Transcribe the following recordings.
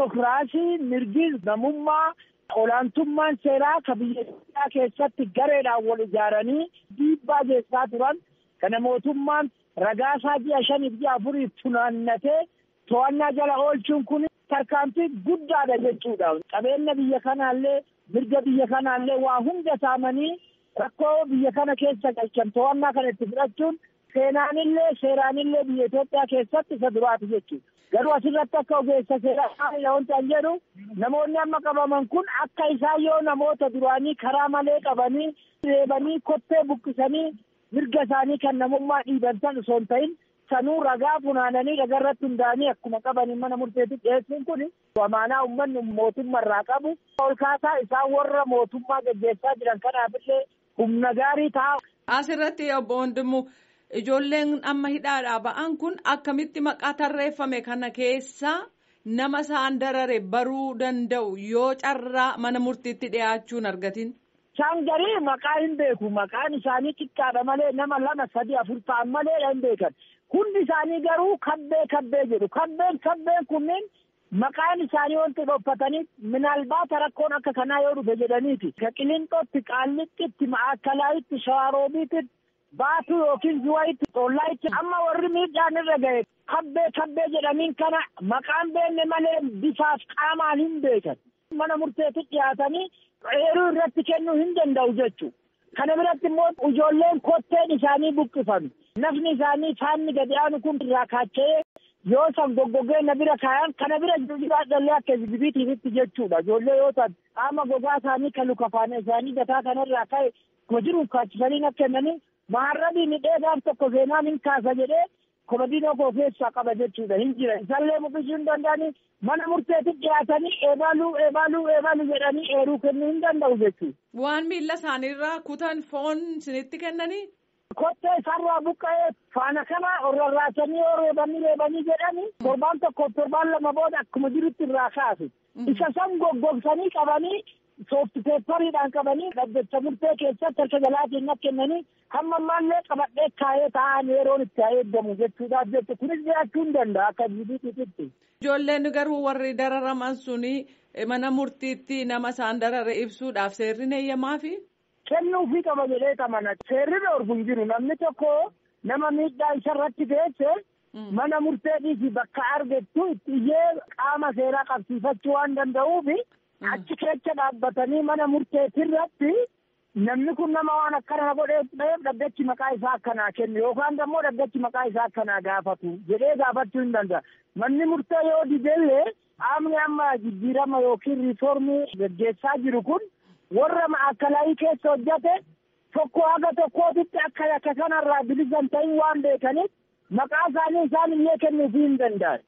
dimokiraasii, mirgi namummaa, olaantummaan seeraa ka biyya Itoophiyaa keessatti gareedhaan wal ijaaranii dhiibbaa geessaa turan kana mootummaan ragaasaa ji'a 5 ji'a 4 funaannatee to'annaa jala oolchuun kun tarkaanfii guddaadha jechuudha. Qabeenya biyya kanaallee mirga biyya kanaallee waa hunda saamanii rakkoo biyya kana keessa galchan to'annaa kana itti fudhachuun seeraanillee biyya Itoophiyaa keessatti isa duraati jechuudha. Garuu asirratti akka ogeessa seeraa wanti an jedhu namoonni amma qabaman kun akka isaan yoo namoota duraanii karaa malee qabanii reebanii kottee buqqisanii mirga isaanii kan namummaa dhiiban san osoo hin ta'in sanuu ragaa funaananii ragaarratti hundaa'anii akkuma qabanii mana murteetti dhiyeessuun kun amaanaa uummanni mootummaa irraa qabu ol kaasaa isaan warra mootummaa gaggeessaa jiran kanaafillee humna gaarii ta'a. Asirratti obbo Wandimmu ijoolleen amma hidhaadhaa ba'an kun akkamitti maqaa tarreeffame kana keessa nama isaan darare baruu danda'u yoo carraa mana murtiitti dhiyaachuun argatin? Isaan garii maqaa hin beeku. Maqaan isaanii xiqqaadha malee nama 2, 3, 4 ta'an malee hin beekan. Hundi isaanii garuu kabbee jedhu. Kabbeen kunneen maqaan isaanii wanti dhoffatanii minaalbaata rakkoon akka kanaa yoo dhufe jedhaniiti. Ka Qilinxootti, Qaallixitti, Ma'aakkalaayitti, Shawaarobiitti, Baatuu yookiin Zuwayitti, Xollaayitti amma warri miidhaan irra ga'e kabbee jedhaniin kana maqaan beekne malee bifaaf qaamaan hin beekan. Mana murteetti dhiyaatanii eeruu irratti kennuu hin danda'u jechuudha. Kana biratti immoo ijoolleen kotteen isaanii buqqifame. Nafni isaanii faanni gadi aanu kun irraa kaacha'ee yoo san goggogee na bira kaayan kana bira jiraadhallee akka ezibiitiifitti jechuudha. Ijoollee yoo ta'an qaama gogaa isaanii kan luka faana isaanii gataa kanarraa ka'e kuma jiruuf kaachisanii na kennanii maharrabiin dheedaan tokko seenaan hin kaasa jedhee komadiinoo koo keessaa qaba jechuudha. Hin jira isallee muqisuu hin danda'anii mana murteetti dhiyaatanii eebaaluu jedhanii eeruu kennuu hin danda'u jechuudha. Waan miilla isaaniirraa kutan foon isinitti kennanii? Kottee isaarraa buqqa'ee faana kana rarraasanii yoo reebanii jedhanii torbaan 2 booda akkuma jirutti irraa kaasu. Isa san goggogsanii qabanii soofti peepariidhaan qabanii dhaddacha murtee keessatti harka jalaatiin kennanii hamma ammaallee qabadhee kaayee taa'an yeroon itti eeggamu jechuudhaaf jecha kunis jiraachuu hin danda'a akka jibiitiitti. Ijoolleen garuu warri dararaman suni mana murtiitti nama isaan darare ibsuudhaaf seerri eeyyamaafi? Kennuufii qaba jedhee tamana. Seerri dhorku hin jiru. Namni tokko nama miidhaa isarratti geesse mana murteedhiifi bakka argettu itti iyyee qaama seeraa qabsiifachuu waan danda'uufi achi keessa dhaabbatanii mana murteetirratti namni kun nama waan akkana godhee dhaddachi maqaa isaa akkanaa kennu yookaan immoo dhaddachi maqaa isaa akkanaa gaafatu jedhee gaafachuu hin danda'a. Manni murtee yoo didellee qaamni amma jijjiirama yookiin riiformii gaggeessaa jiru kun warra Ma'aakalaayii keessa hojjate tokko haga tokkootitti akka kanarraa bilisan ta'in waan beekaniif maqaa isaanii isaan illee kennuufii hin danda'an.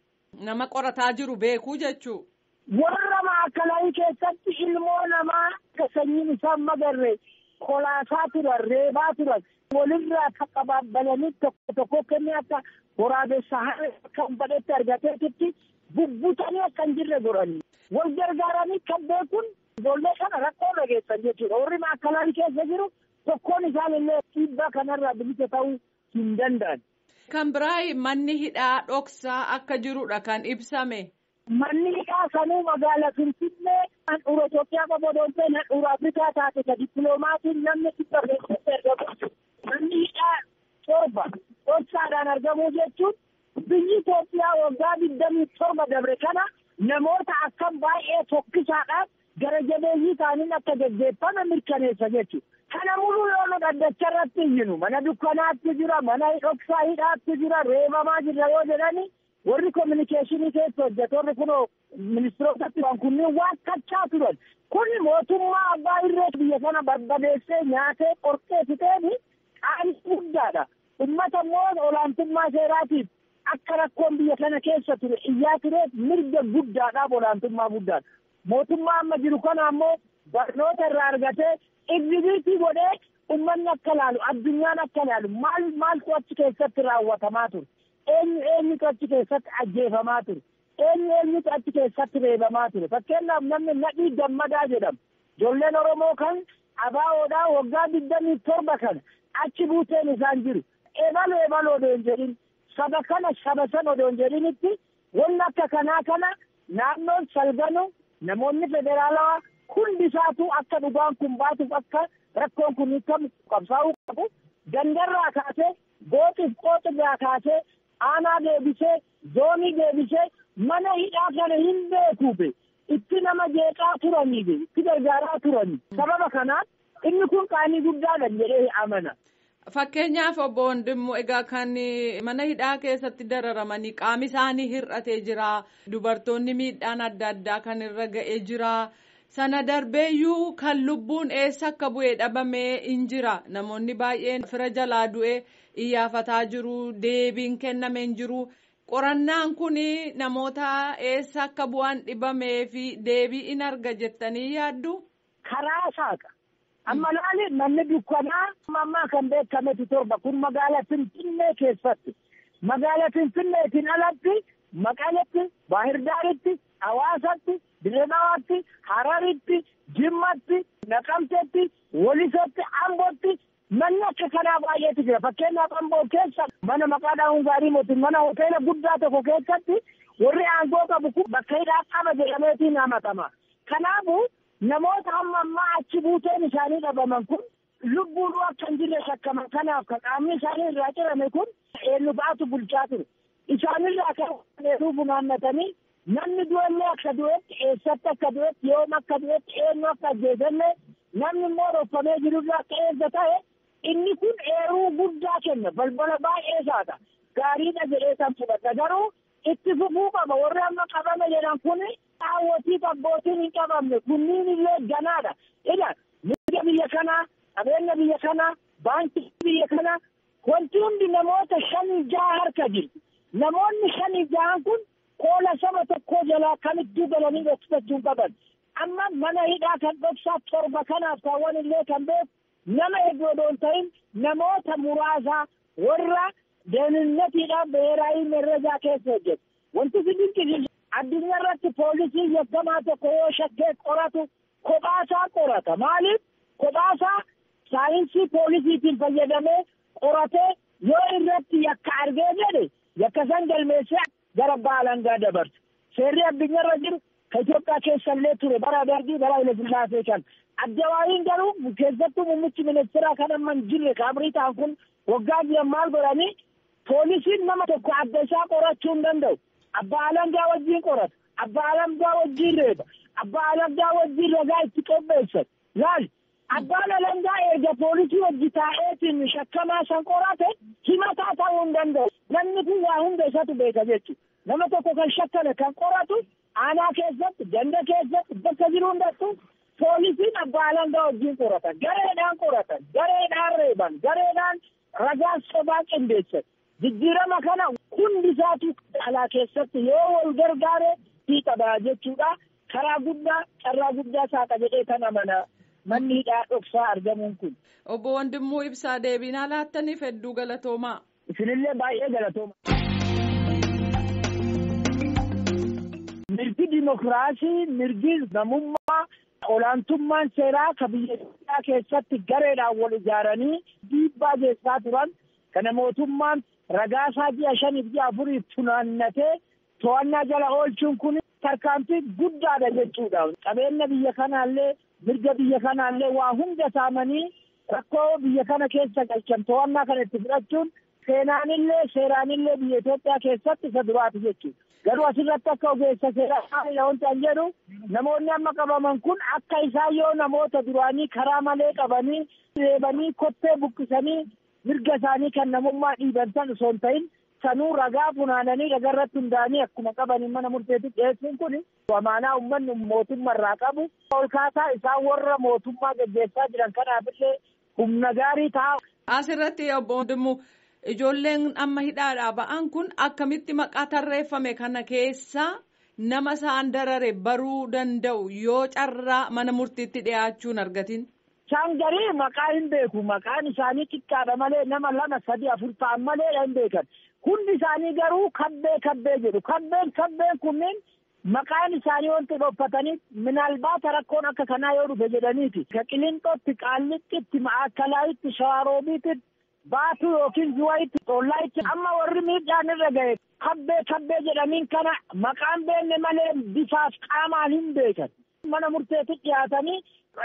Nama qorataa jiru beekuu jechuu. Warra Ma'aakalaayii keessatti ilmoo namaa sanyiin isaan magarre kolaasaa turan, reebaa turan, walirraa qaqqabaabbalanii tokko kennee akka waraabessa harree akka uffadhetti argateetitti bubbutanii akka hin jirre godhanii. Wal gargaaranii kan beekun ijoollee kana rakkoo dhageessan jechuudha. Warri Ma'aakalaayii keessa jiru tokkoon isaan illee dhiibbaa kanarraa bilisa ta'uu hin danda'an. Kan biraa manni hidhaa dhoksaa akka jirudha kan ibsame. Manni hidhaa sanuu magaalaa Finfinnee handhuura Itoophiyaa qofa osoo hin ta'in handhuura Afrikaa taate ka dippiloomaatiin namni dhibba keessatti argamu. Manni hidhaa 7 dhoksaadhaan argamuu jechuun biyyi Itoophiyaa waggaa 27 dabre kana namoota akkam baay'ee tokkisaadhaan gara jabeeyyii isaaniin akka gaggeeffame mirkaneessa jechuudha. Kana muluu yoo nu dhaddacha irratti iyyinu mana dukkanaatti jira, mana dhoksaa hidhaatti jira, reebamaa jira yoo jedhani warri kominikeeshinii keessa hojjetoonni kunoo ministirootatti waan kunniin waan kachaa turan. Kun mootummaa abbaa irree biyya kana barbadeessee nyaatee qorqee fixeeni qaanii guddaadha. Uummata immoo olaantummaa seeraatiif akka rakkoon biyya kana keessa ture iyyaa tureef mirga guddaadhaaf olaantummaa guddaadha. Mootummaa amma jiru kana ammoo barnoota irraa argatee egzibiitii godhee uummanni akka ilaalu addunyaan akka ilaalu maaltu achi keessatti raawwatamaa ture. Eenyutu achi keessatti ajjeefamaa ture. Eenyutu achi keessatti reebamaa ture. Fakkeenyaaf namni Nadhii Gammadaa jedhamu. Ijoolleen Oromoo kan abaawoodhaa waggaa 27 kana achi buuteen isaan jiru. Ebaloo odoo hin jedhin saba kana saba san odoo hin jedhinitti wanni akka kanaa kana naannoon Salganuu namoonni federaalawaa hundi isaatu akka dhugaan kun baatuuf akka rakkoon kun hiikamu qabsaa'uu qabu. Gandarraa kaasee gooxiif qooxirraa kaasee aanaa deebisee zoonii deebisee mana hidhaa kana hin beekuufe itti nama jeeqaa turaniifi itti gargaaraa turanii. Sababa kanaan inni kun qaanii guddaadha jedhee amana. Fakkeenyaaf obbo Wandimmoo egaa kan mana hidhaa keessatti dararamanii qaami isaanii hir'atee jira. Dubartoonni miidhaan adda addaa kan irra ga'ee jira. Sana darbeeyyuu kan lubbuun eessa akka bu'ee dhabamee hin jira. Namoonni baay'een fira jalaa du'ee iyyafataa jiru. Deebiin kennamee hin jiru. Qorannaan kun namoota eessa akka bu'aan dhibamee fi deebii in arga jettanii yaaddu? Karaa saaqa. Amma laali manni dukkanaa ammaa kan beekametu torba kun magaalaa Finfinnee keessatti. Magaalaa Finfinneetiin alatti Maqaletti, Baahirdaaritti, Hawaasatti, Dirree Dhawaatti, Hararitti, Jimmatti, Naqamteetti, Walisotti, Ambootti manni akka kanaa baay'eetu jira. Fakkeenyaaf Amboo keessa mana maqaadhaan Hungaarii mootiin mana hoteela guddaa tokko keessatti warri aangoo qabu kun bakka hidhaa qaba jedhameetiin hamatama. Kanaafuu namoota hamma ammaa achi buuteen isaanii dhabaman kun lubbuun akka hin jirre shakkaman. Kanaaf kan qaamni isaanii irraa cirame kun eenyu ba'atu bulchaa ture. Isaanirraa kan dheeruu funaannatanii namni du'ellee akka du'etti eessatti akka du'etti yoom akka du'etti eenyu akka ajjeesellee namni immoo roffamee jirurraa akka eessa ta'e inni kun eeruu guddaa kenna. Balbala baay'ee saata. Gaariidha jedhee kan fudhata. Garuu itti fufuu qaba. Warri amma qabame jedhan kun daawwatii abbootiin hin qabamne kunniin illee ganaadha. Ila mirga biyya kanaa, qabeenya biyya kanaa, baankii biyya kanaa wanti hundi namoota 5-6 harka jirti. Namoonni 5-6 kun qoola saba tokkoo jalaa kamittuu galanii dhoksachuu qaban. Amma mana hidhaa kan dhoksaa torba kanaaf kaawwan illee kan beeku nama hedduu odoo hin ta'in namoota muraasaa warra deeninatiidhaan beeraayii merrejaa keessa hojjetu. Wanti si dinqisiisu addunyaa irratti poolisii yakkamaa tokko yoo shakkee qoratu kophaasaa qorata. Maaliif? Kophaasaa saayinsii poolisiitiin fayyadamee qoratee yoo irratti yakka argee jedhe yakka san galmeessee gara baalangaa dabarsu. Seerri addunyaa irra jiru ka Itoophiyaa keessa illee ture bara Dargii bara Haile Sillaasee kan. Addawaayiin garuu keessattuu muummichi ministeeraa kan amma hin jirre Kaabrii ta'an kun waggaa jiran maal godhanii poolisiin nama tokko adda isaa qorachuu hin danda'u. Abbaa alangaa wajjin qorata. Abbaa alangaa wajjin reeba. Abbaa alangaa wajjin ragaa itti qopheessan. Laal abbaan alangaa erga poolisii wajji taa'eetiin shakkamaa san qorate himataa ta'uu hin danda'u. Namni kun waa hunda isatu beeka jechuudha. Nama tokko kan shakkame kan qoratu aanaa keessatti, ganda keessatti, bakka jiru hundattuu poolisiin abbaa alangaa wajjin qoratan. Gareedhaan qoratan. Gareedhaan reeban. Gareedhaan ragaa sobaa qindeessan. Jijjiirama kana hundi isaatu alaa keessatti yoo wal gargaare hiiqabaa jechuudha. Karaa guddaa, carraa guddaa saaqa jedhee kan amana manni hidhaa dhoksaa argamuun kun. Obbo Wandimmoo Ibsaa deebii nuuf laattaniif hedduu galatoomaa. Isinillee baay'ee galatooma. Mirgi dimokiraasii, mirgi namummaa, olaantummaan seeraa ka biyya keessatti gareedhaan wal ijaaranii dhiibbaa geessaa turan kana mootummaan ragaasaa ji'a 5-4 funaannatee to'annaa jala oolchuun kun tarkaanfii guddaadha jechuudha. Qabeenya biyya kanaallee mirga biyya kanaallee waa hunda saamanii rakkoo biyya kana keessa galchan to'annaa kana itti fudhachuun seeraanillee biyya Itoophiyaa keessatti isa duraati jechuudha. Garuu asirratti akka ogeessa seeraa maaliidha wanti an jedhu namoonni amma qabaman kun akka isaan yoo namoota duraanii karaa malee qabanii reebanii kottee buqqisanii mirga isaanii kan namummaa dhiiban san osoo hin ta'in sanuu ragaa funaananii ragaarratti hundaanii akkuma qabanii mana murteetti dhiyeessuun kun amaanaa uummanni mootummaa irraa qabu ol kaasaa isaan warra mootummaa gaggeessaa jiran kanaafillee humna gaarii ta'a. Asirratti obbo Wandimmoo ijoolleen amma hidhaadhaa ba'an kun akkamitti maqaa tarreeffame kana keessa nama isaan darare baruu danda'u yoo carraa mana murtiitti dhiyaachuun argatin. Isaan garii maqaa hin beeku. Maqaan isaanii xiqqaadha malee nama 2-3-4 ta'an malee hin beekan. Hundi isaanii garuu kabbee jedhu. Kabbeen kunneen maqaan isaanii wanti dhoffatanii minaalbaata rakkoon akka kanaa yoo dhufe jedhaniiti. Ka Qilinxootti, Qaallixitti, Ma'aakkalaayitti, Shawaroobiitti, Baatuu yookiin Zuwayitti, Xollaayitti amma warri miidhaan irra ga'e kabbee jedhaniin kana maqaan beekne malee bifaaf qaamaan hin beekan. Mana murteetti dhiyaatanii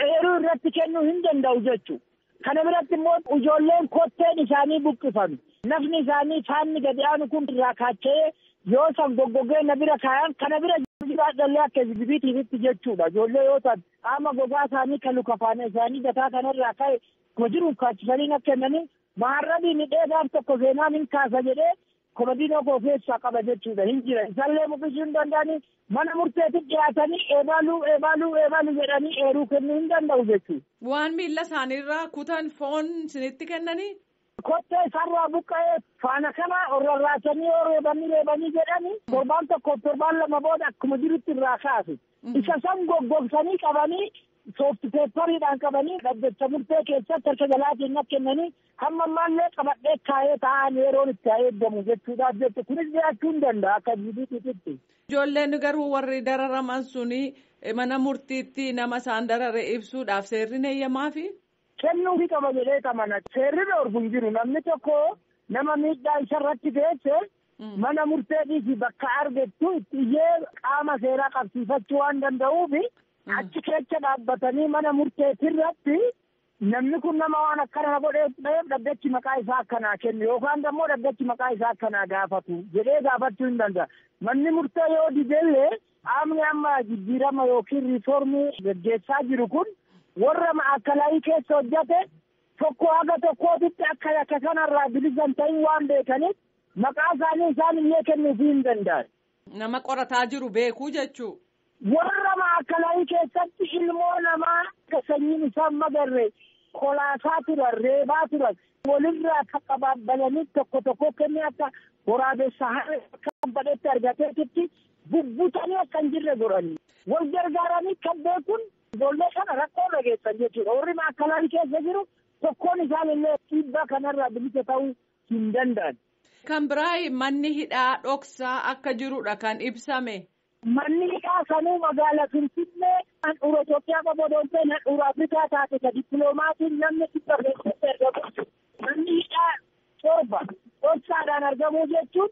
eeruu irratti kennuu hin danda'u jechuudha. Kana biratti immoo ijoolleen kotteen isaanii buqqifame. Nafni isaanii faanni gadi aanu kun irraa kaacha'ee yoo san goggogee na bira kaayan kana bira jiraadhallee akka ezibiitiifitti jechuudha. Ijoollee yoo ta'an qaama gogaa isaanii kan luka faana isaanii gataa kanarraa ka'e hojiin kaachisanii akka kennanii maharrabiin dheedaan tokko seenaan hin kaasa jedhee komodiinoo koo keessaa qaba jechuudha. Hin jira isallee muqisuu hin danda'anii mana murteetti dhiyaatanii eebaaluu jedhanii eeruu kennuu hin danda'u jechuudha. Waan miilla isaaniirraa kutan foon isinitti kennanii? Kottee isaarraa buqqa'ee faana kana orrarraatanii yoo reebanii jedhanii torbaan tokko torbaan lama booda akkuma jirutti irraa kaasu. Isa san goggogsanii qabanii soofti peepariidhaan qabanii dhaddacha murtee keessatti harka jalaatiin kennanii hamma ammaallee qabadhee kaayee taa'an yeroon itti eeggamu jechuudhaaf jettu kunis jiraachuu hin danda'a akka jibiitiitti. Ijoolleen garuu warri dararaman suni mana murtiitti nama isaan darare ibsuudhaaf seerri eeyyamaafi? Kennuufi qaba jedhee qamana. Seerri dhoorgu hin jiru. Namni tokko nama miidhaa isarratti geesse mana murteetii bakka argettu itti iyyee qaama seeraa qabsiifachuu waan danda'uufi achi keessa dhaabbatanii mana murteetirratti namni kun nama waan akkana godhee ta'eef dhaddachi maqaa isaa akkanaa kennu yookaan immoo dhaddachi maqaa isaa akkanaa gaafatu jedhee gaafachuu hin danda'a. Manni murtee yoo didellee qaamni amma jijjiirama yookiin riiformii gaggeessaa jiru kun warra maakalaayii keessa hojjate tokko haga tokkootitti akka kanarraa bilisan ta'in waan beekaniif maqaa isaanii isaan illee kennuufii hin danda'an. Nama qorataa jiru beekuu jechuu. Warra maakalaayii keessatti ilmoo namaa akka sanyiin isaan magarre kolaasaa turan reebaa turan walirraa akka qabaabbalanii tokko kennee akka waraabessa harree akka badhetti argateetitti bubbutanii akka hin jirre godhanii wal gargaaranii kan beekuun ijoollee kana rakkoo dhageessan jechuudha. Warri maakalaayii keessa jiru tokkoon isaan illee dhiibbaa kanarraa bilisa ta'uu hin danda'an. Kan biraa manni hidhaa dhoksaa akka jirudha kan ibsame. Manni hidhaa sanuu magaalaa Finfinnee handhuura Itoophiyaa qaboodooteen handhuura Afrikaa taate ka dippiloomaatiin namni dhibba keessatti argamu. Manni hidhaa torba dhoksaadhaan argamuu jechuun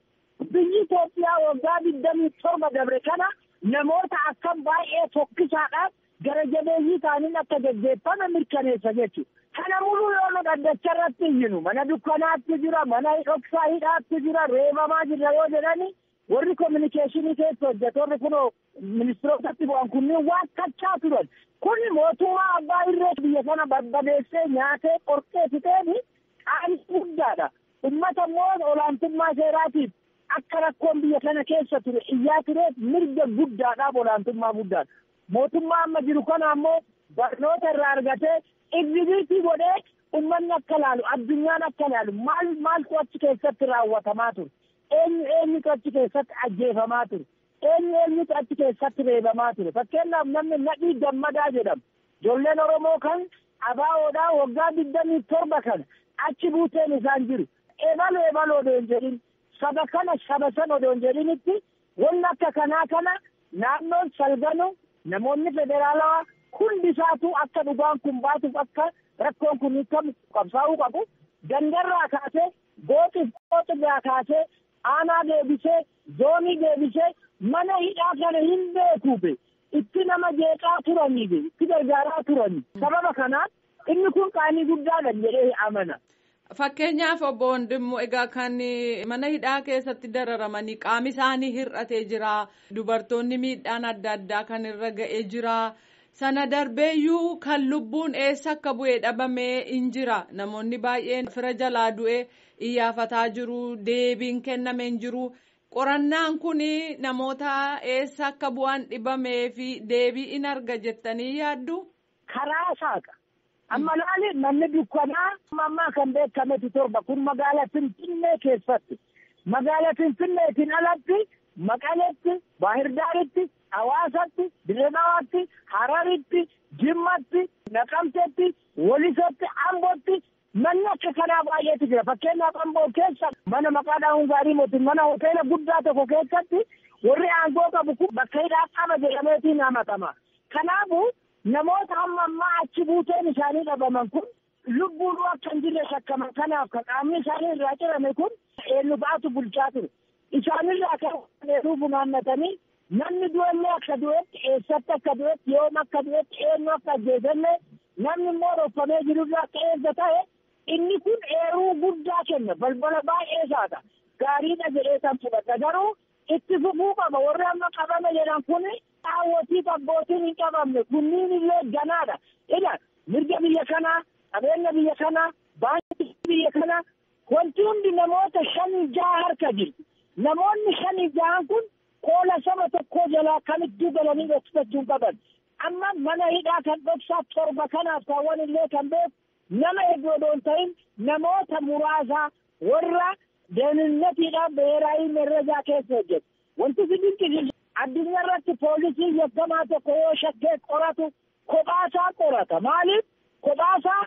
biyyi Itoophiyaa waggaa 27 dabre kana namoota akkam baay'ee tokkisaadhaan gara jabeeyyii ta'aniin akka gaggeeffame mirkaneessa jechuudha. Kana muluu yoo dhaddacha irratti iyyinu mana dukkanaatti jira, mana dhoksaa hidhaatti jira, reebamaa jira yoo jedhani warri kominikeeshinii keessa hojjetoonni kunoo ministirootatti bu'an kunniin waan kachaa turan. Kun mootummaa abbaa irree biyya kana barbadeessee nyaatee qorqee fixeeni qaanii guddaadha. Uummata immoo olaantummaa seeraatiif akka rakkoon biyya kana keessa ture iyyaa tureef mirga guddaadhaaf olaantummaa guddaadha. Mootummaa amma jiru kana ammoo barnoota irraa argatee egzibiitii godhee uummanni akka laalu addunyaan akka laalu maaltu achi keessatti raawwatamaa ture. Eenyutu achi keessatti ajjeefamaa ture. Eenyutu achi keessatti reebamaa ture. Fakkeenyaaf namni Nadhii Gammadaa jedhamu. Ijoolleen Oromoo kan abaawoodhaa waggaa 27 kana achi buuteen isaan jiru. Eebaloo odoo hin jedhin saba san odoo hin jedhinitti wanni akka kanaa kana naannoon salganu namoonni federaalawaa hundi isaatu akka dhugaan kun baatuuf akka rakkoon kun hiikamu qabsaa'uu qabu. Gandarraa kaasee gooxirraa kaasee aanaa deebisee zoonii deebisee mana hidhaa kana hin beekuufe itti nama jeeqaa turaniif itti gargaaraa turani. Sababa kanaaf inni kun qaanii guddaadha jedhee amana. Fakkeenyaaf obbo Wandimmoo egaa kan mana hidhaa keessatti dararamanii qaami isaanii hir'atee jira. Dubartoonni miidhaan adda addaa kan irra ga'ee jira. Sana darbeeyyuu kan lubbuun eessa akka bu'ee dhabamee hin jira. Namoonni baay'een fira jalaa du'ee iyyafataa jiru. Deebiin kennamee hin jiru. Qorannaan kun namoota eessa akka bu'an dhibamee fi deebii in arga jettanii yaaddu? Karaa saaqa. Amma laali manni dukkanaa ammaa kan beekametu torba kun magaalaa Finfinnee keessatti. Magaalaa Finfinneetiin alatti Maqaleetti, Baahirdaaritti, Hawaasatti, Dirreedawaatti, Hararitti, Jimmatti, Naqamteetti, Walisotti, Ambootti manni akka kanaa baay'eetu jira. Fakkeenyaaf Amboo keessa mana maqaadhaan Hungaarii mootiin mana hoteela guddaa tokko keessatti warri aangoo qabu kun bakka hidhaa qaba jedhameetiin hamatama. Kanaafuu namoota amma ammaa achi buuteen isaanii dhabaman kun lubbuun akka hin jirre shakkaman kanaaf kan qaamni isaanii irraa cirame kun eenyu ba'atu bulchaa ture. isaanirraa kan eeruu funaannatanii namni du'ellee akka du'etti eessatti akka du'etti yoom akka du'etti eenyu akka ajjeesellee namni immoo roffamee jirurraa akka eessa ta'e inni kun eeruu guddaa kenna balbala baay'ee saata gaariidha jedhee kan fudhata garuu itti fufuu qaba warri amma qabame jedhan kun haawwatii abbootiin hin qabamne kunniin illee ganaadha ila mirga biyya kanaa qabeenya biyya kanaa baankii biyya kanaa wanti hundi namoota 5-6 harka jirti namoonni 5-6 kun qoola saba tokkoo jalaa kamitti galanii dhoksachuu qaban amma mana hidhaa kan dhoksaa 7 kanaaf kaawwan illee kan beeku nama hedduu odoon ta'in namoota muraasaa warra deeninatiidhaan beeraayii merrejaa keessa hojjetu wanti si dinqisiisu addunyaa irratti poolisii yakkamaa tokko yoo shakkee qoratu kophaasaa qorata maaliif kophaasaa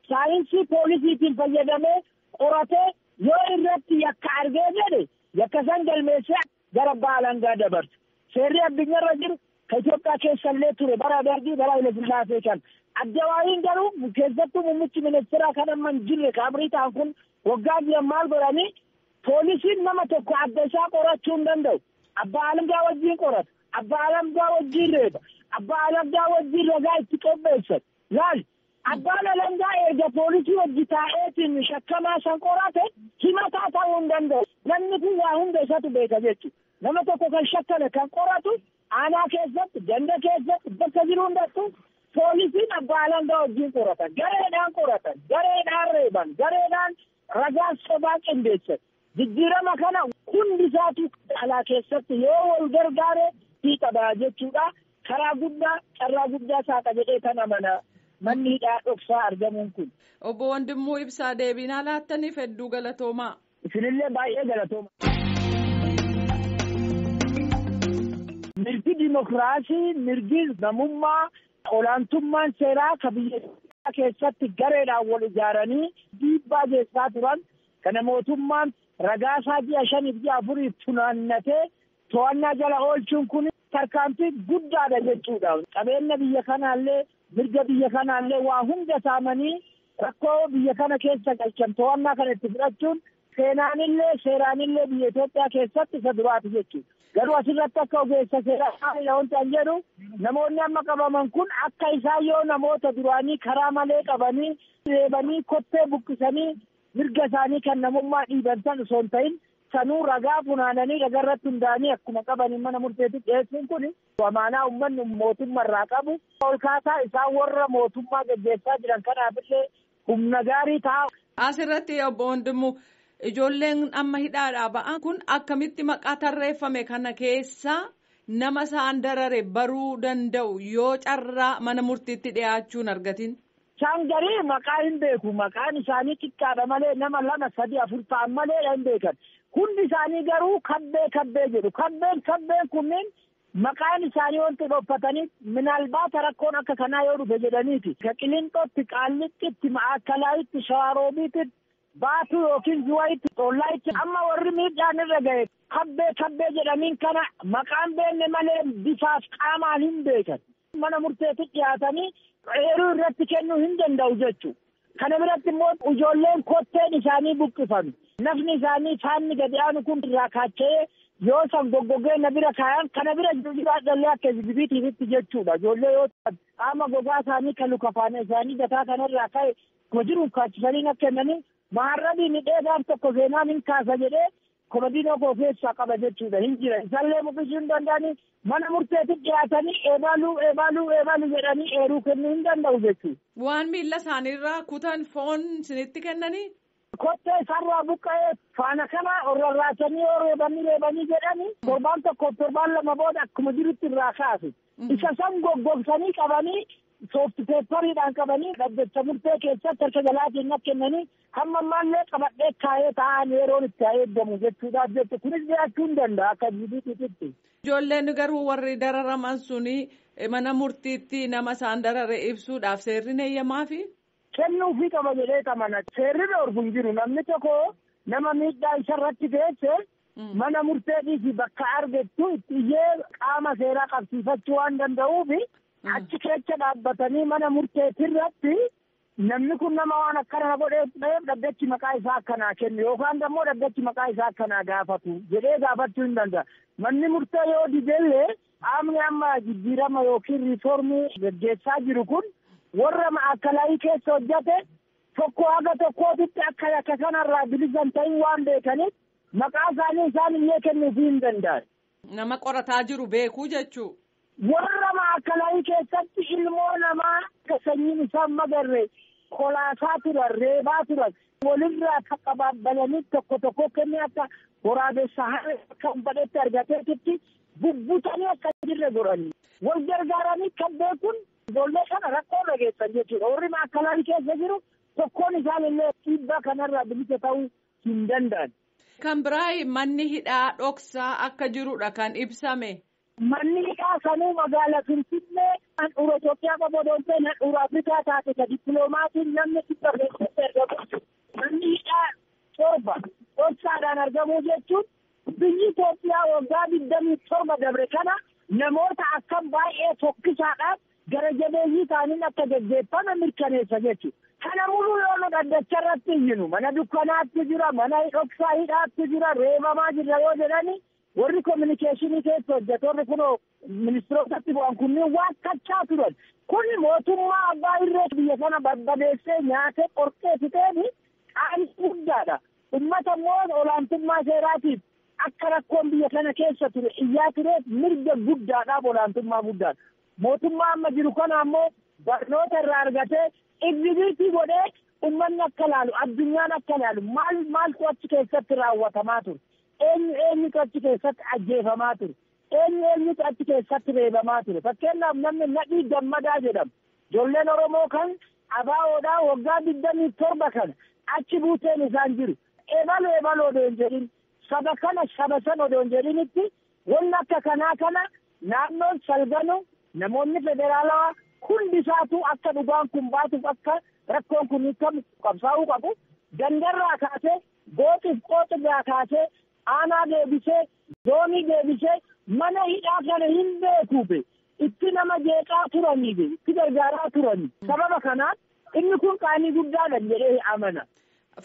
saayinsii poolisiitiin fayyadamee qoratee yoo irratti yakka argee jedhe yakka san galmeessee gara baalangaa dabarsu seerri addunyaarra jiru ka Itoophiyaa keessallee ture bara Dargii bara Haile Sillaasee kan Adawaayiin garuu keessattuu muummichi ministeeraa kan amma hin jirre kaabrii ta'an kun waggaa jiran maal godhanii poolisiin nama tokko adda isaa qorachuu hin danda'u abbaa alangaa wajjin qorata abbaa alangaa wajjin reeba abbaa alangaa wajjin ragaa itti qopheessan laal abbaan alangaa erga poolisii wajji taa'eetiin shakkamaa san qorate himataa ta'uu hin danda'u namni kun waa hunda isatu beeka jechuudha nama tokko kan shakkame kan qoratu aanaa keessatti ganda keessatti bakka jiru hundattu poolisiin abbaa alangaa wajjin qoratan gareedhaan reeban gareedhaan ragaa sobaa qindeessan jijjiirama kana hundi isaatu alaa keessatti yoo wal gargaare fiixabaa jechuudha karaa guddaa carraa guddaa saaqa jedhee kan amana manni hidhaa dhoksaa argamuun kun. Obbo Wandimmoo Ibsaa deebinaa laattaniif hedduu galatoomaa. Isinillee baay'ee galatooma. Mirgi dimokiraasii, mirgi namummaa, olaantummaan seeraa ka biyya keessatti gareedhaan wal ijaaranii dhiibbaa geessaa turan kana mootummaan ragaasaa ji'a 5-4 funaannatee to'annaa jala oolchuun kun tarkaanfii guddaadha jechuudha. Qabeenya biyya kanaallee mirga biyya kanaallee waa hunda saamanii rakkoo biyya kana keessa galchan to'annaa kana itti fudhachuun seenaanillee seeraanillee biyya Itoophiyaa keessatti isa duraati jechuudha. Garuu asirratti akka ogeessa seeraa wanti an jedhu namoonni amma qabaman kun akka isaan yoo namoota duraanii karaa malee qabanii reebanii kottee buqqisanii mirga isaanii kan namummaa dhiiban san osoo hin ta'in sanuu ragaa funaananii ragaa irratti hundaa'anii akkuma qabanii mana murteetti dhiyeessuun kun amaanaa uummanni mootummaa irraa qabu ol kaasaa isaan warra mootummaa gaggeessaa jiran kanaafillee humna gaarii ta'a. Asirratti obbo Wandimmoo ijoolleen amma hidhaadhaa ba'an kun akkamitti maqaa tarreeffame kana keessa nama isaan darare baruu danda'u yoo carraa mana murtiitti dhiyaachuun argatin. Isaan garii maqaa hin beeku maqaan isaanii xiqqaadha malee nama 2-3-4 ta'an malee hin beekan hundi isaanii garuu kabbee jedhu kabbeen kunniin maqaan isaanii wanti dhophataniif minaalbaata rakkoon akka kanaa yoo dhufe jedhaniiti ka Qilinxootti Qaallixitti Ma'aakkalaayitti Shawaroobiitti Baatuu yookiin Zuwaayitti Xollaayitti amma warri miidhaan irra ga'e kabbee jedhaniin kana maqaan beenne malee bifaaf qaamaan hin beekan mana murteetti dhiyaatanii eeruu irratti kennuu hin danda'u jechuudha. Kana biratti immoo ijoolleen kotteen isaanii buqqifame nafni isaanii faanni gadi aanu kun irraa kaacha'ee yoo san goggogee na bira kaayan kana bira jiraadhallee akka ezibiitiifitti jechuudha. Ijoollee yoo qaama gogaa isaanii kan luka faana isaanii gataa kanarraa ka'e hojiruuf kaachisanii akka kennanii maharrabii midheedhaan tokko seenaan hin kaasa jedhee komodiinoo koo keessaa qaba jechuudha hin jira isallee muqishuu hin danda'anii mana murteetti dhiyaatanii eebaaluu jedhanii eeruu kennuu hin danda'u jechuudha. Waan miilla isaaniirraa kutan foon isinitti kennanii? Kottee isaarraa buqqa'ee faana kana orrarraatanii yoo reebanii jedhanii torbaan 2 booda akkuma jirutti irraa kaasu. Isa san goggogsanii qabanii soofti peepariidhaan qabanii dhaddacha murtee keessatti harka jalaatiin kennanii hamma ammaallee qabadhee kaayee taa'an yeroon itti eeggamu jechuudhaaf jechuudha. Kunis jiraachuu hin danda'a akka jibiitiitti. Ijoolleen garuu warri dararaman suni mana murtiitti nama isaan darare ibsuudhaaf seerri eeyyamaafi? Kennuufii qaba jedhee amana. Seerri dhorku hin jiru namni tokko nama miidhaa isarratti geesse mana murteetii bakka argettu itti iyyee qaama seeraa qabsiifachuu waan danda'uufi achi keessa dhaabbatanii mana murteetirratti namni kun nama waan akkana godhee ta'eef dhaddachi maqaa isaa akkanaa kennu yookaan immoo dhaddachi maqaa isaa akkanaa gaafatu jedhee gaafachuu hin danda'a. Manni murtee yoo didellee qaamni amma jijjiirama yookiin riiformii gaggeessaa jiru kun warra maakalaayii keessa hojjate tokko haga tokkootitti akka yakka kanarraa bilisan ta'in waan beekaniif maqaa isaanii isaan illee kennuufii hin danda'an. Nama qorataa jiru beekuu jechuu. Warra maakalaayii keessatti ilmoo namaa akka sanyiin isaan magarre kolaasaa turan reebaa turan walirraa akka qabaabbalanii tokko kennee akka waraabessa harree akka badhetti argateetitti bubbutanii akka jirre godhanii wal gargaaranii kan beekuun ijoollee kana rakkoo dhageessan jechuudha. Warri maakalaayii keessa jiru tokkoon isaan illee dhiibbaa kanarraa bilisa ta'uu hin danda'an. Kan biraa manni hidhaa dhoksaa akka jirudha kan ibsame. Manni hidhaa sanuu magaalaa Finfinnee handhuura Itoophiyaa qaboodoontee handhuura Afrikaa taate ka dippiloomaatiin namni dhibba keessatti argamu. Manni hidhaa torba dhoksaadhaan argamuu jechuun biyyi Itoophiyaa waggaa 27 dabre kana namoota akkam baay'ee fokkisaadhaan gara jabeeyyii ta'aniin akka gaggeeffame mirkaneessa jechuudha. Kana muluu yoo dhaddacha irratti iyyinu mana dukkanaatti jira, mana dhoksaa hidhaatti jira, reebamaa jira yoo jedhani warri kominikeeshinii keessa hojjetoonni kunoo ministirootatti bu'an kunniin waan kachaa turan. Kun mootummaa abbaa irree biyya kana barbadeessee nyaatee qorqee fixeeni qaanii guddaadha. Uummata immoo olaantummaa seeraatiif akka rakkoon biyya kana keessa ture iyyaa tureef mirga guddaadhaaf olaantummaa guddaadha. Mootummaa amma jiru kana ammoo barnoota irraa argatee igribiitii godhee uummanni akka laalu addunyaan akka laalu maaltu achi keessatti raawwatamaa ture. Eenyutu achi keessatti ajjeefamaa ture. Eenyutu achi keessatti reebamaa ture. Fakkeenyaaf namni Nadhii Gammadaa jedhamu. Ijoolleen Oromoo kan ABO'dhaa waggaa 27 kana achi buuteen isaan jiru. Ebaloo odoo hin jedhin saba kana saba san odoo hin jedhinitti wanni akka kanaa kana naannoon salganu namoonni federaalawaa hundi isaatu akka dhugaan kun baatuuf akka rakkoon kun hiikamu qabsaa'uu qabu. Gandarraa kaasee gooxiif qooxirraa kaasee aanaa deebisee zoonii deebisee mana hidhaa kana hin beekuufe itti nama jeeqaa turaniifi itti gargaaraa turanii sababa kanaan inni kun qaanii guddaadha jedhee amana.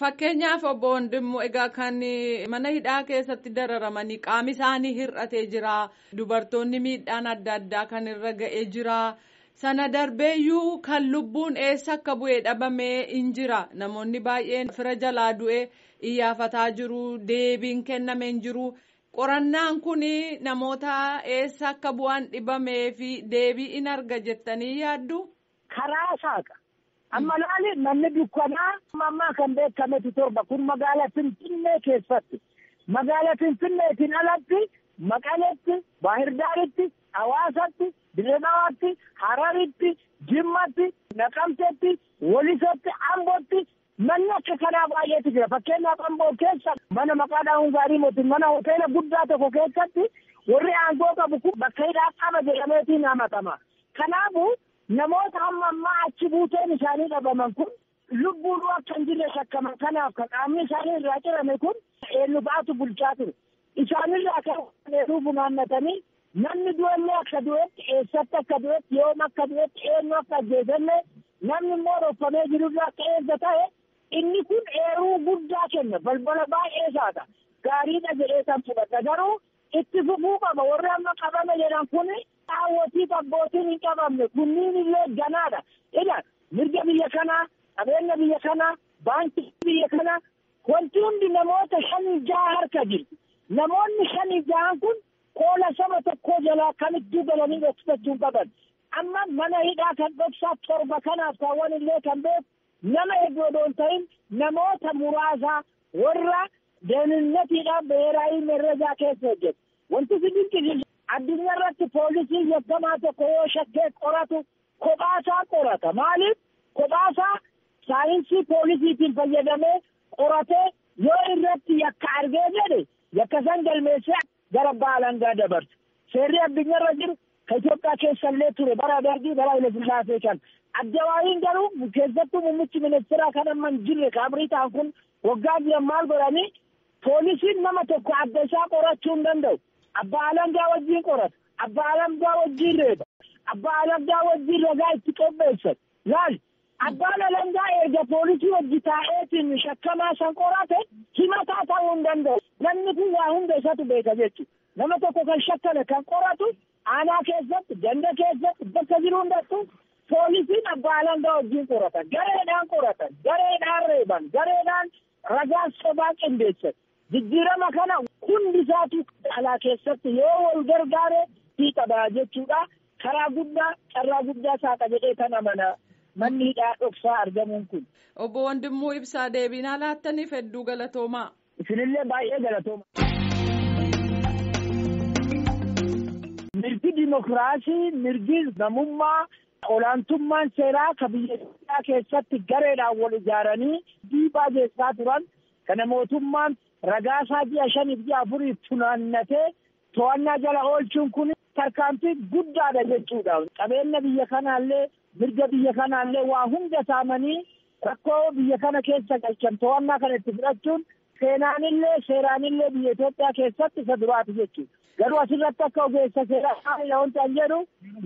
Fakkeenyaaf obbo Wandimmoo egaa kan mana hidhaa keessatti dararamanii qaami isaanii hir'atee jira. Dubartoonni miidhaan adda addaa kan irra ga'ee jira. Sana darbeeyyuu kan lubbuun eessa akka bu'ee dhabamee hin jira. Namoonni baay'een fira jalaa du'ee iyyafataa jiru. Deebiin kennamee hin jiru. Qorannaan kun namoota eessa akka bu'aan dhibamee fi deebii in arga jettanii yaaddu? Karaa saaqa. Amma laali manni dukkanaa ammaa kan beekametu torba kun magaalaa Finfinnee keessatti. Magaalaa Finfinneetiin alatti Maqaleetti, Baahirdaaritti, Hawaasatti, Dirreedawaatti, Hararitti, Jimmatti, Naqamteetti, Walisotti, Ambootti manni akka kanaa baay'eetu jira. Fakkeenyaaf Amboo keessa mana maqaadhaan Hungaarii mootiin mana hoteela guddaa tokko keessatti warri aangoo qabu kun bakka hidhaa qaba jedhameetiin hamatama. Kanaafuu namoota hamma ammaa achi buuteen isaanii dhabaman kun lubbuun akka hin jirre shakkaman kanaaf kan qaamni isaanii irraa cirame kun eenyu ba'atu bulchaa ture. Isaanirraa kan dheeruu funaannatanii namni du'ellee akka du'etti eessatti akka du'etti yoom akka du'etti eenyu akka ajjeesellee namni immoo roffamee jirurraa akka eessa ta'e inni kun eeruu guddaa kenna balbala baay'ee isaata gaariidha jedhee kan fudhata garuu itti fufuu qaba warri amma qabame jedhan kun daawwatii abbootiin hin qabamne kunniin illee ganaadha. Ila mirga biyya kanaa qabeenya biyya kanaa baankii biyya kanaa wanti hundi namoota 5-6 harka jiru. Namoonni 5-6 kun qoola saba tokkoo jalaa kamitti galanii dhoksachuu qaban. Amma mana hidhaa kan dhoksaa torba kanaaf kaawwan illee kan beeku nama hedduu odoo hin ta'in namoota muraasa warra deeninatiidhaan beeraayii merrejaa keessa hojjetu. Wanti si dinqisiisu addunyaa irratti poolisii yakkamaa tokko yoo shakkee qoratu kophaasaa qorata. Maaliif? Kophaasaa saayinsii poolisiitiin fayyadamee qoratee yoo irratti yakka argee jedhe yakka san galmeessee gara baalangaa dabarsa. Seerri addunyaa irra jiru kan Itoophiyaa keessa illee ture bara Dargii bara Hayilasillaasee kan Addawaayiin garuu keessattuu muummichi ministeeraa kan amma hin jirre kaabrii ta'an kun waggaa jiran maal godhanii poolisiin nama tokko adda isaa qorachuu hin danda'u. Abbaa alangaa wajjin qorata. Abbaa alangaa wajjin reeba. Abbaa alangaa wajjin ragaa itti qopheessan. Laal Abbaan alangaa erga poolisii hojii taa'eetiin shakkamaa san qorate himataa ta'uu hin danda'u. Namni kun waa hunda isatu beeka jechuudha. Nama tokko kan shakkame kan qoratu aanaa keessatti, ganda keessatti, bakka jiru hundattuu poolisiin abbaa alangaa wajjin qoratan. Gareedhaan qoratan, gareedhaan reeban, gareedhaan ragaa sobaa qindeessan. Jijjiirama kana hundi isaatu alaa keessatti yoo wal gargaare fiixaa jechuudha. Karaa guddaa, carraa guddaa saaqa jedhee kan amana. Manni hidhaa dhoksaa argamuun kun. Obbo Wandimmoo Ibsaa deebii laattaniif hedduu galatoomaa. Isinillee baay'ee galatooma. Mirgi dimokiraasii, mirgi namummaa, olaantummaan seeraa kan biyya Itoophiyaa keessatti gareedhaan wal ijaaranii dhiibbaa geessaa turan kana mootummaan ragaasaa ji'a 5 ji'a 4 funaannatee to'annaa jala oolchuun kun tarkaanfii guddaadha jechuudha. Qabeenya biyya kanaallee mirga biyya kanaallee waa hunda saamanii rakkoo biyya kana keessa galchan to'annaa kana itti fudhachuun seeraanillee biyya Itoophiyaa keessatti isa duraati jechuudha. Garuu asirratti akka ogeessa seeraa wanti an jedhu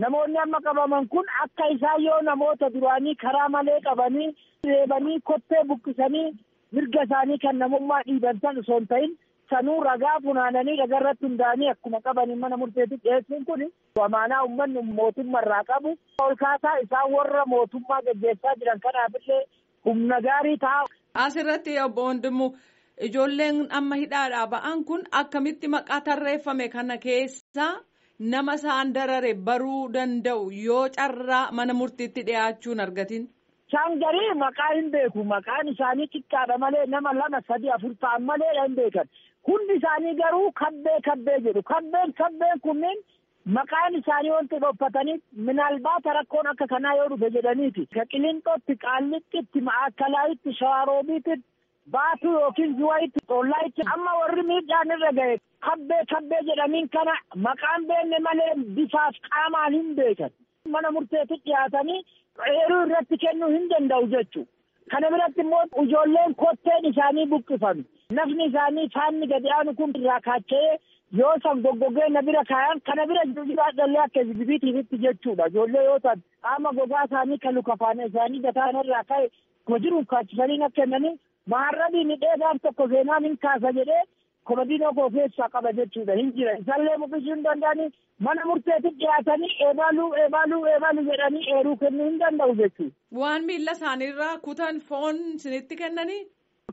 namoonni amma qabaman kun akka isaan yoo namoota duraanii karaa malee qabanii reebanii kottee buqqisanii mirga isaanii kan namummaa dhiiban san osoo hin ta'in sanuu ragaa funaananii ragarratti hundaanii akkuma qabanii mana murteetti dhiyeessuun kun amaanaa uummanni mootummaa irraa qabu ol kaasaa isaan warra mootummaa gaggeessaa jiran kanaafillee humna gaarii ta'a. Asirratti obbo Wandimmoo ijoolleen amma hidhaadhaa ba'an kun akkamitti maqaa tarreeffame kana keessa nama isaan darare baruu danda'u yoo carraa mana murtiitti dhiyaachuun argatin. Isaan garii maqaa hin beeku. Maqaan isaanii xiqqaadha malee nama 2, 3, 4 ta'an malee hin beekan. Hundi isaanii garuu kabbee jedhu. Kabbeen kunneen maqaan isaanii wanti dhophataniif minaalbaata rakkoon akka kanaa yoo dhufe jedhaniiti. Ka Qilinxootti, Qaallixitti, Ma'aakalaayitti, Shawaroobiitti, Baatuu yookiin Zuwayitti, Xollaayitti amma warri miidhaan irra ga'e kabbee jedhaniin kana maqaan beenne malee bifaaf qaamaan hin beekan. Mana murteetti dhiyaatanii eeruu irratti kennuu hin danda'u jechuudha. Kana biratti immoo ijoolleen kotteen isaanii buqqifame. Nafni isaanii faanni gadi aanu kun irraa kaacha'ee yoo san goggogee na bira kaayan kana bira jiraadhallee akka ezibiitiifitti jechuudha. Ijoollee yoo ta'an qaama gogaa isaanii kan luka faana isaanii gataan irraa ka'e kuma jiruuf kaachisanii na kennanii maharrabiin dheedaan tokko seenaan hin kaasa jedhee komadiinoo koo keessaa qaba jechuudha. Hin jira isallee muqishuu hin danda'anii mana murteetti dhiyaatanii eebaaluu jedhanii eeruu kennuu hin danda'u jechuudha. Waan miilla isaaniirraa kutan foon isinitti kennanii?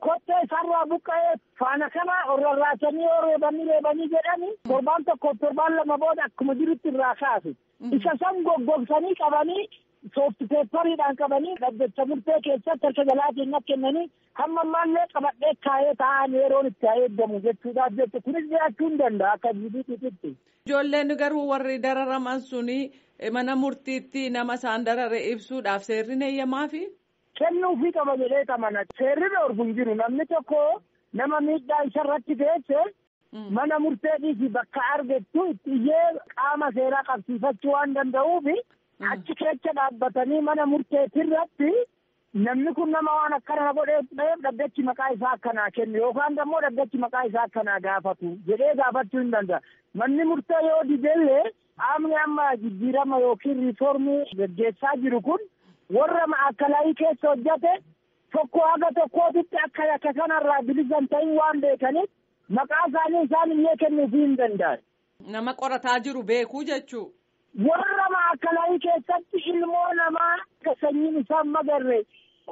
Kottee isaarraa buqqa'ee faana kana rarraasanii yoo reebanii jedhanii torbaan 2 booda akkuma jirutti irraa kaasu. Isa san goggogsanii qabanii soofti peepariidhaan qabanii dhaddacha murtee keessatti harka jalaatiin na kennanii hamma ammaallee qabadhee kaayee taa'an yeroon itti eeggamu jechuudhaaf jecha kunis jiraachuu hin danda'a akka jibiitiitti. Ijoolleen garuu warri dararaman suni mana murtiitti nama isaan darare ibsuudhaaf seerri eeyyamaafi? Kennuufii qaba jedhee tamana. Seerri dhorku hin jiru. Namni tokko nama miidhaa isarratti geesse mana murteetii bakka argettu itti iyyee qaama seeraa qabsiifachuu waan danda'uufi achi keessa dhaabbatanii mana murteetirratti namni kun nama waan akkana godhee ta'eef dhaddachi maqaa isaa akkanaa kennu yookaan immoo dhaddachi maqaa isaa akkanaa gaafatu jedhee gaafachuu hin danda'a. Manni murtee yoo didellee qaamni amma jijjiirama yookiin riiformii gaggeessaa jiru kun warra Ma'aakalaayii keessa hojjate tokko haga tokkootitti akka kanarraa bilisan ta'uu waan beekaniif maqaa isaanii isaan illee kennuufii hin danda'an. Nama qorataa jiru beekuu jechuu. Warra Ma'aakalaayii keessatti ilmoo namaa sanyiin isaan magarre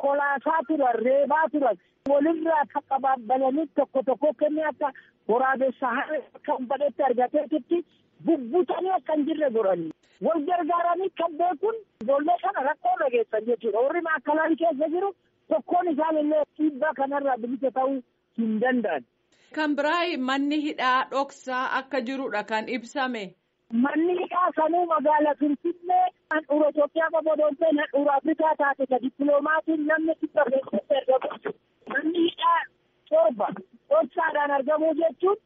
kolaasaa turan, reebaa turan, walirraa qaqqabaabbalanii tokko kennee akka waraabessa harree akka badhetti argateetitti bubbutanii akka hin jirre godhanii. Wal gargaaranii kan beekun ijoollee kana rakkoo dhageessan jechuudha. Warri Ma'aakalaayii keessa jiru tokkoon isaan illee dhiibbaa kanarraa bilisa ta'uu hin danda'an. Kan biraa manni hidhaa dhoksaa akka jirudha kan ibsame. Manni hidhaa sanuu magaalaa Finfinnee handhuura Itoophiyaa qaboodoontee handhuura Afrikaa taate ka dippiloomaatiin namni dhibba keessatti argamu. Manni hidhaa 7 dhoksaadhaan argamuu jechuun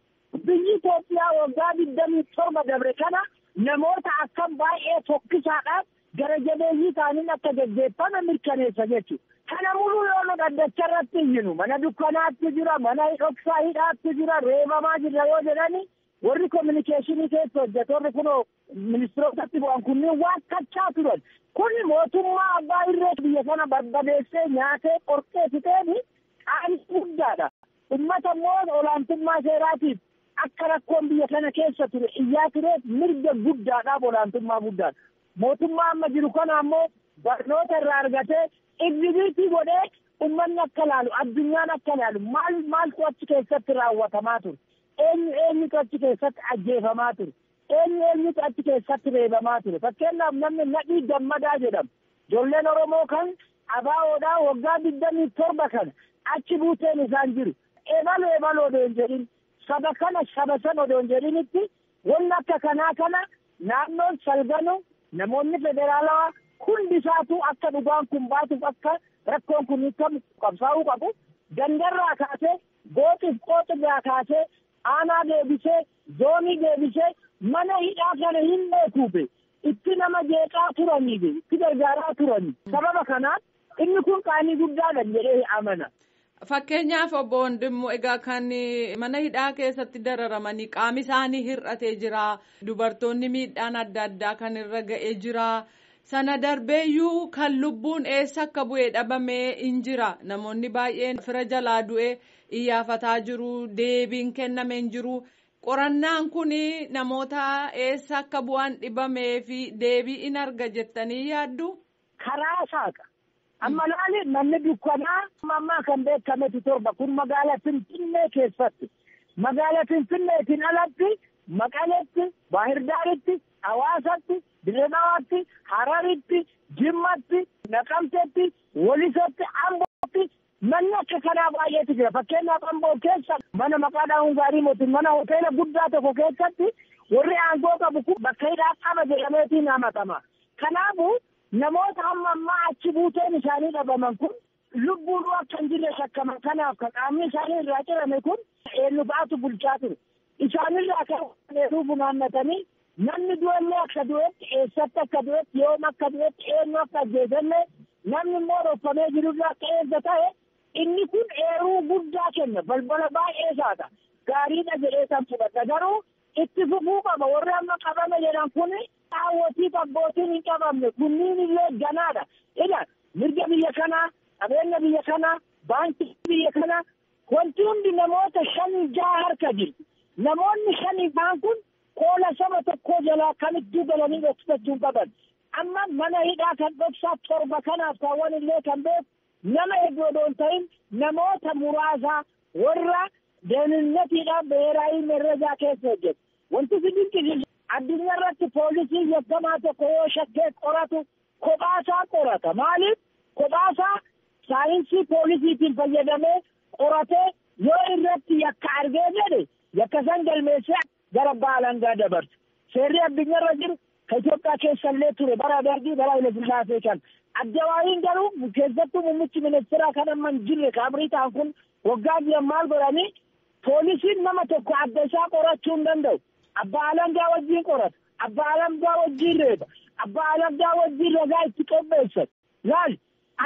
biyyi Itoophiyaa waggaa 27 dabre kana namoota akkam baay'ee tokkisaadhaaf gara jabeeyyii isaaniin akka gaggeeffame mirkaneessa jechuudha. Kana muluu yoo nu dhaddacha irratti iyyinu mana dukkanaatti jira, mana dhoksaa hidhaatti jira, reebamaa jira yoo jedhani warri kominikeeshinii keessa hojjetorri kunoo ministirootatti bu'an kunniin waan kachaa turan Kun mootummaa abbaa irree biyya kana barbadeessee nyaatee qorqee fixeen qaanii guddaadha. Uummata immoo olaantummaa seeraatiif akka rakkoon biyya kana keessa ture iyyaa tureef mirga guddaadhaaf olaantummaa guddaadha. Mootummaa amma jiru kana ammoo barnoota irraa argatee igribiitii godhee uummanni akka laalu addunyaan akka laalu maaltu achi keessatti raawwatamaa ture. Eenyutu achi keessatti ajjeefamaa ture. Eenyutu achi keessatti reebamaa ture. Fakkeenyaaf namni Nadhii Gammadaa jedhamu. Ijoolleen Oromoo kan ABO'dhaa waggaa 27 kana achi buuteen isaan jiru. Ebaloo odoo hin jedhin saba kana saba san odoo hin jedhinitti wanni akka kanaa kana naannoon salganu namoonni federaalawaa hundisaatu akka dhugaan kun baatuuf akka rakkoon kun hiikamu qabsaa'uu qabu. Gandarraa kaasee gooxiif qooxirraa kaasee aanaa deebisee zoonii deebisee mana hidhaa kana hin beekuufe itti nama jeeqaa turaniifi itti gargaaraa turanii. Sababa kanaaf inni kun qaanii guddaadha jedhee amana. Fakkeenyaaf obbo Wandimmoo egaa kan mana hidhaa keessatti dararamanii qaami isaanii hir'atee jira. Dubartoonni miidhaan adda addaa kan irra ga'ee jira. Sana darbeeyyuu kan lubbuun eessa akka bu'ee dhabamee hin jira. Namoonni baay'een fira jalaa du'ee iyyafataa jiru. Deebiin kennamee hin jiru. Qorannaan kun namoota eessa akka bu'aan dhibamee fi deebii in arga jettanii yaaddu? Karaa saaqa. Amma laali manni dukkanaa ammaa kan beekametu torba kun magaalaa Finfinnee keessatti. Magaalaa Finfinneetiin alatti Maqaleetti, Baahirdaaritti, Hawaasatti, Dirreedawaatti, Hararitti, Jimmatti, Naqamteetti, Walisotti, Ambootti manni akka kanaa baay'eetu jira. Fakkeenyaaf Amboo keessa mana maqaadhaan Hungaarii mootiin mana hoteela guddaa tokko keessatti warri aangoo qabu kun bakka hidhaa qaba jedhameetiin hamatama. Kanaafuu namoota hamma ammaa achi buuteen isaanii dhabaman kun lubbuun akka hin jirre shakkaman kanaaf kan qaamni isaanii irraa cirame kun eenyu fa'aatu bulchaa ture. Isaanirraa kan dheeruu funaannatanii namni du'ellee akka du'etti eessatti akka du'etti yoom akka du'etti eenyu akka ajjeesellee namni immoo roffamee jirurraa akka eessa ta'e inni kun eeruu guddaa kenna. Balbala baay'ee isaata. Gaariidha jedhee kan fudhata. Garuu itti fufuu qaba. Warri amma qabame jedhan kun daawwatii abbootiin hin qabamne kunniin illee ganaadha. Ila mirga biyya kanaa, qabeenya biyya kanaa, baankii biyya kanaa wanti hundi namoota 5-6 harka jirti. Namoonni 5 kun qoola saba tokkoo jalaa kamittuu galanii dhoksachuu qaban. Amma mana hidhaa kan dhoksaa 7 kanaaf kaawwan illee kan beeku nama hedduu odoo hin ta'in namoota muraasaa warra deeninatiidhaan beeraayii merrejaa keessa hojjetu. Wanti si dinqisiisu addunyaa irratti poolisii yakkamaa tokko yoo shakkee qoratu kophaasaa qorata. Maaliif? Kophaasaa saayinsii poolisiitiin fayyadamee qoratee yoo irratti yakka argee jedhe yakka san galmeessee gara baalangaa dabarsa. Seerri addunyaa irra jiru kan Itoophiyaa keessa illee ture bara Dargii bara Hayilasillaasee kan. Addawaayiin garuu keessattuu muummichi ministeeraa kan amma hin jirre kaabrii ta'an kun waggaa jiran maal godhanii poolisiin nama tokko adda isaa qorachuu hin danda'u. Abbaa alangaa wajjin qorata. Abbaa alangaa wajjin reeba. Abbaa alangaa wajjin ragaa itti qopheessan. Laal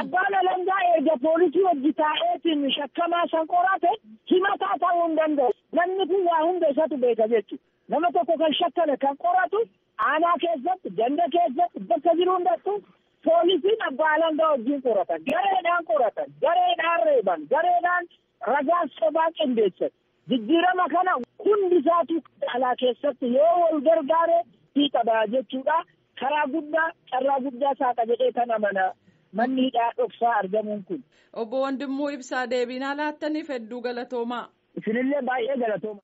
abbaan alangaa erga poolisii wajji taa'eetiin shakkamaa san qorate himataa ta'uu hin danda'u. Namni kun waa hunda isatu beeka jechuudha. Nama tokko kan shakkame kan qoratu aanaa keessatti, ganda keessatti, bakka jiru hundattuu poolisiin abbaa alangaa wajjin qoratan. Gareedhaan qoratan. Gareedhaan reeban. Gareedhaan ragaa sobaa qindeessan. Jijjiirama kana hundi isaatu alaa keessatti yoo wal gargaare hiiqabaa jechuudha. Karaa guddaa, carraa guddaa saaqa jedhee kan amana manni hidhaa dhoksaa argamuun kun. Obbo Wandimmoo Ibsaa deebii nuu laattaniif hedduu galatoomaa. Isinillee baay'ee galatooma.